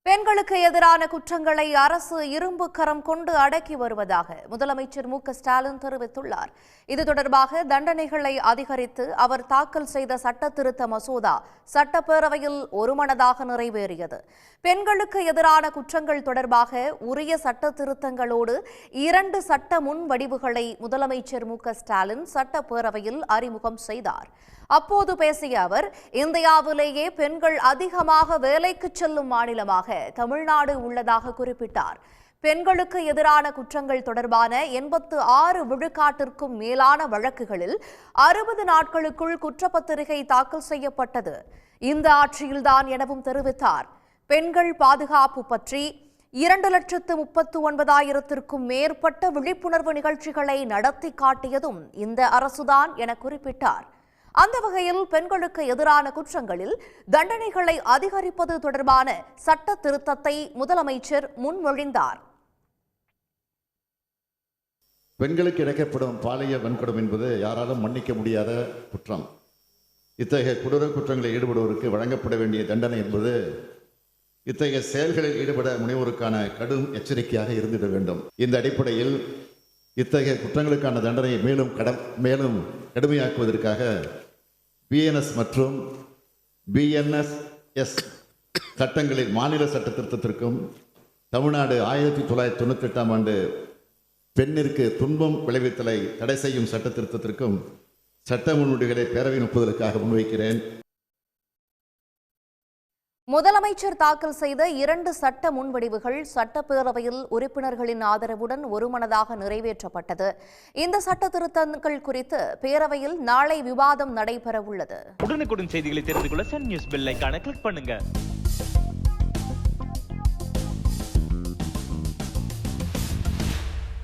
பெண்களுக்கு எதிரான குற்றங்களை அரசு இரும்பு கரம் கொண்டு அடக்கி வருவதாக முதலமைச்சர் மு.க.ஸ்டாலின் தெரிவித்துள்ளார். இது தொடர்பாக தண்டனைகளை அதிகரித்து அவர் தாக்கல் செய்த சட்ட திருத்த மசோதா சட்டப்பேரவையில் ஒருமனதாக நிறைவேறியது. பெண்களுக்கு எதிரான குற்றங்கள் தொடர்பாக உரிய சட்ட திருத்தங்களோடு 2 சட்ட முன்வடிவுகளை முதலமைச்சர் மு.க.ஸ்டாலின் சட்டப்பேரவையில் அறிமுகம் செய்தார். அப்போது பேசிய அவர், இந்தியாவிலேயே பெண்கள் அதிகமாக வேலைக்கு செல்லும் மாநிலமாக தமிழ்நாடு உள்ளதாக குறிப்பிட்டார். பெண்களுக்கு எதிரான குற்றங்கள் தொடர்பான 86 விழுக்காட்டிற்கும் மேலான வழக்குகளில் 60 நாட்களுக்குள் குற்றப்பத்திரிகை தாக்கல் செய்யப்பட்டது இந்த ஆட்சியில்தான் எனவும் தெரிவித்தார். பெண்கள் பாதுகாப்பு பற்றி 2,39,000த்திற்கும் மேற்பட்ட விழிப்புணர்வு நிகழ்ச்சிகளை நடத்தி காட்டியதும் இந்த அரசுதான் என குறிப்பிட்டார். அந்த வகையில் பெண்களுக்கு எதிரான குற்றங்களில் தண்டனைகளை அதிகரிப்பது தொடர்பான சட்ட திருத்தத்தை முதலமைச்சர் முன்மொழிந்தார். பெண்களுக்கு இழைக்கப்படும் பாலியல் வன்கொடுமை என்பது யாராலும் மன்னிக்க முடியாத குற்றம். இத்தகைய கொடூர குற்றங்களில் ஈடுபடுவோருக்கு வழங்கப்பட வேண்டிய தண்டனை என்பது இத்தகைய செயல்களில் ஈடுபட முனைவோருக்கான கடும் எச்சரிக்கையாக இருந்திட வேண்டும். இந்த அடிப்படையில் இத்தகைய குற்றங்களுக்கான தண்டனையை மேலும் கடுமையாக்குவதற்காக பிஎன்எஸ் மற்றும் பிஎன்எஸ் சட்டங்களில் மாநில சட்ட திருத்தத்திற்கும் தமிழ்நாடு 1998ஆம் ஆண்டு பெண்ணிற்கு துன்பம் விளைவித்தலை தடை செய்யும் சட்ட திருத்தத்திற்கும் சட்ட முன்வடிவுகளை பேரவையின் ஒப்புதலுக்காக முன்வைக்கிறேன். முதலமைச்சர் தாக்கல் செய்த 2 சட்ட முன்வடிவுகள் சட்டப்பேரவையில் உறுப்பினர்களின் ஆதரவுடன் ஒருமனதாக நிறைவேற்றப்பட்டது. இந்த சட்ட திருத்தங்கள் குறித்து பேரவையில் நாளை விவாதம் நடைபெற உள்ளது. உடனுக்குடன் செய்திகளை தெரிந்து கொள்ள சன் நியூஸ் பெல் ஐகானை கிளிக் பண்ணுங்க.